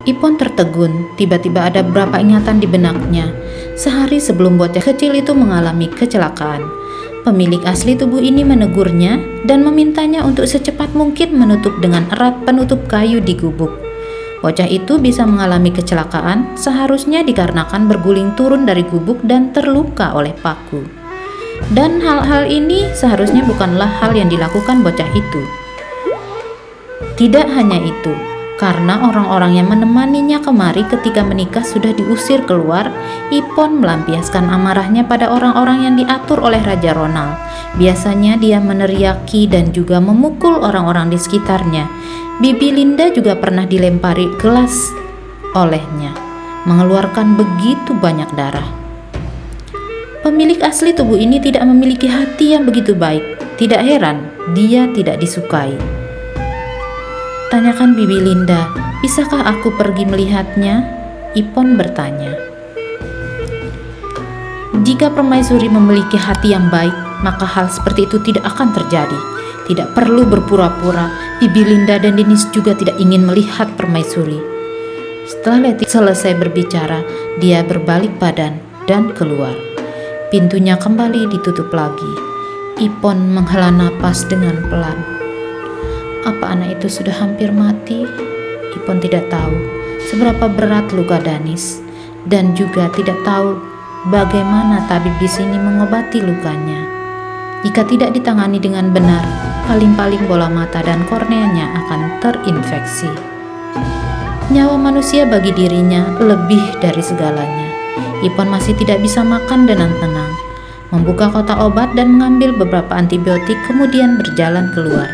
Ipon tertegun, tiba-tiba ada beberapa ingatan di benaknya. Sehari sebelum bocah kecil itu mengalami kecelakaan, pemilik asli tubuh ini menegurnya dan memintanya untuk secepat mungkin menutup dengan erat penutup kayu di gubuk. Bocah itu bisa mengalami kecelakaan seharusnya dikarenakan berguling turun dari gubuk dan terluka oleh paku. Dan hal-hal ini seharusnya bukanlah hal yang dilakukan bocah itu. Tidak hanya itu, karena orang-orang yang menemaninya kemari ketika menikah sudah diusir keluar, Ipon melampiaskan amarahnya pada orang-orang yang diatur oleh Raja Ronald. Biasanya dia meneriaki dan juga memukul orang-orang di sekitarnya. Bibi Linda juga pernah dilempari gelas olehnya, mengeluarkan begitu banyak darah. Pemilik asli tubuh ini tidak memiliki hati yang begitu baik. Tidak heran, dia tidak disukai. Tanyakan Bibi Linda, bisakah aku pergi melihatnya? Ipon bertanya. Jika permaisuri memiliki hati yang baik, maka hal seperti itu tidak akan terjadi. Tidak perlu berpura-pura, Bibi Linda dan Dennis juga tidak ingin melihat permaisuri. Setelah Letty selesai berbicara, dia berbalik badan dan keluar. Pintunya kembali ditutup lagi. Ipon menghela napas dengan pelan. Apa anak itu sudah hampir mati? Ipon tidak tahu seberapa berat luka Dennis dan juga tidak tahu bagaimana tabib di sini mengobati lukanya. Jika tidak ditangani dengan benar, paling-paling bola mata dan korneanya akan terinfeksi. Nyawa manusia bagi dirinya lebih dari segalanya. Ipon masih tidak bisa makan dengan tenang, membuka kotak obat dan mengambil beberapa antibiotik, kemudian berjalan keluar.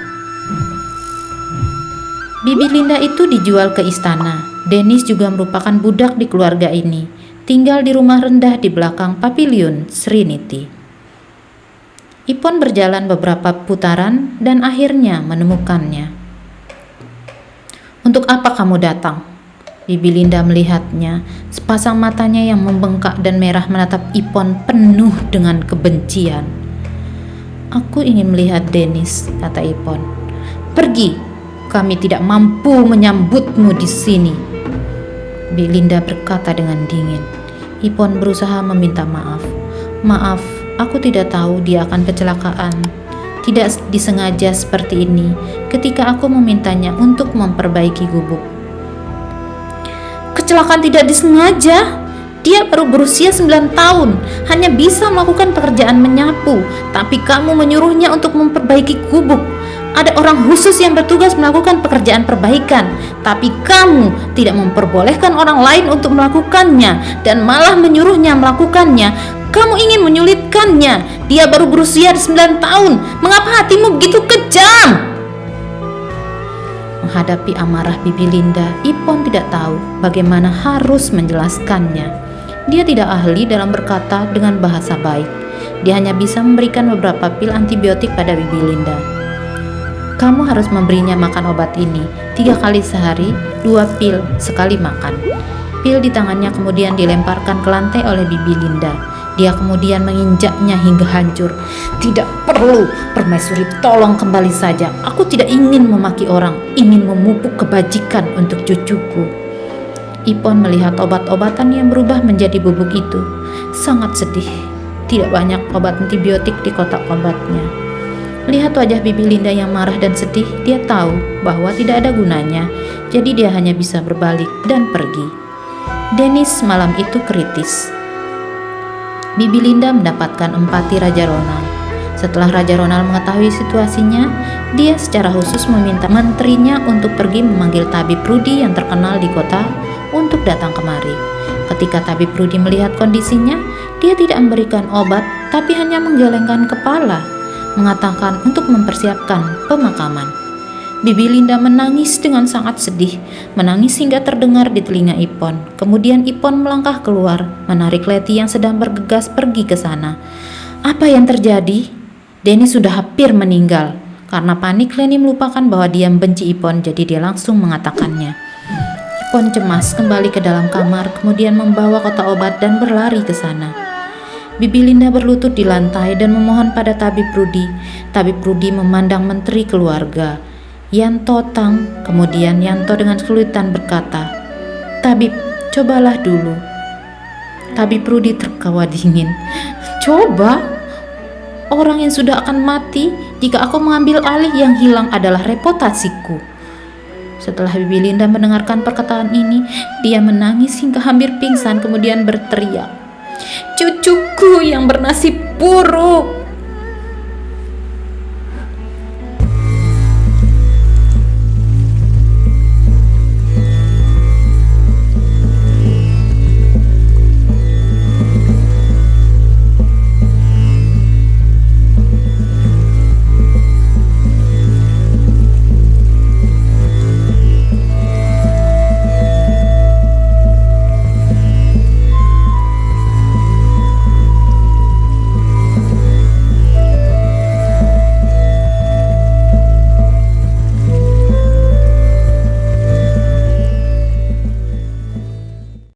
Bibi Linda itu dijual ke istana. Dennis juga merupakan budak di keluarga ini, tinggal di rumah rendah di belakang Pavilion Serenity. Ipon berjalan beberapa putaran dan akhirnya menemukannya. Untuk apa kamu datang? Bibi Linda melihatnya, sepasang matanya yang membengkak dan merah menatap Ipon penuh dengan kebencian. Aku ingin melihat Dennis, kata Ipon. Pergi. Kami tidak mampu menyambutmu di sini. Bibi Linda berkata dengan dingin. Ipon berusaha meminta maaf. Maaf, aku tidak tahu dia akan kecelakaan. Tidak disengaja seperti ini ketika aku memintanya untuk memperbaiki gubuk. Kecelakaan tidak disengaja? Dia baru berusia 9 tahun, hanya bisa melakukan pekerjaan menyapu, tapi kamu menyuruhnya untuk memperbaiki gubuk. Ada orang khusus yang bertugas melakukan pekerjaan perbaikan, tapi kamu tidak memperbolehkan orang lain untuk melakukannya dan malah menyuruhnya melakukannya. Kamu ingin menyulitkannya. Dia baru berusia 9 tahun. Mengapa hatimu begitu kejam? Menghadapi amarah Bibi Linda, Ipon tidak tahu bagaimana harus menjelaskannya. Dia tidak ahli dalam berkata dengan bahasa baik. Dia hanya bisa memberikan beberapa pil antibiotik pada Bibi Linda. Kamu harus memberinya makan obat ini 3 kali sehari, 2 pil sekali makan. Pil di tangannya kemudian dilemparkan ke lantai oleh Bibi Linda. Dia kemudian menginjaknya hingga hancur. Tidak perlu, permaisuri, tolong kembali saja. Aku tidak ingin memaki orang, ingin memupuk kebajikan untuk cucuku. Ipon melihat obat-obatan yang berubah menjadi bubuk itu. Sangat sedih. Tidak banyak obat antibiotik di kotak obatnya. Lihat wajah Bibi Linda yang marah dan sedih, dia tahu bahwa tidak ada gunanya, jadi dia hanya bisa berbalik dan pergi. Dennis malam itu kritis. Bibi Linda mendapatkan empati Raja Ronald. Setelah Raja Ronald mengetahui situasinya, dia secara khusus meminta menterinya untuk pergi memanggil tabib Rudy yang terkenal di kota untuk datang kemari. Ketika tabib Rudy melihat kondisinya, dia tidak memberikan obat, tapi hanya menggelengkan kepala, mengatakan untuk mempersiapkan pemakaman. Bibi Linda menangis dengan sangat sedih, menangis hingga terdengar di telinga Ipon. Kemudian Ipon melangkah keluar, menarik Letty yang sedang bergegas pergi ke sana. Apa yang terjadi? Dennis sudah hampir meninggal. Karena panik, Lenny melupakan bahwa dia membenci Ipon, jadi dia langsung mengatakannya. Ipon cemas kembali ke dalam kamar, kemudian membawa kotak obat dan berlari ke sana. Bibi Linda berlutut di lantai dan memohon pada tabib Rudy. Tabib Rudy memandang menteri keluarga, Yanto Tang. Kemudian Yanto dengan kesulitan berkata, Tabib, cobalah dulu. Tabib Rudi tertawa dingin. Coba? Orang yang sudah akan mati, jika aku mengambil alih, yang hilang adalah reputasiku. Setelah Bibi Linda mendengarkan perkataan ini, dia menangis hingga hampir pingsan, kemudian berteriak, cucuku yang bernasib buruk.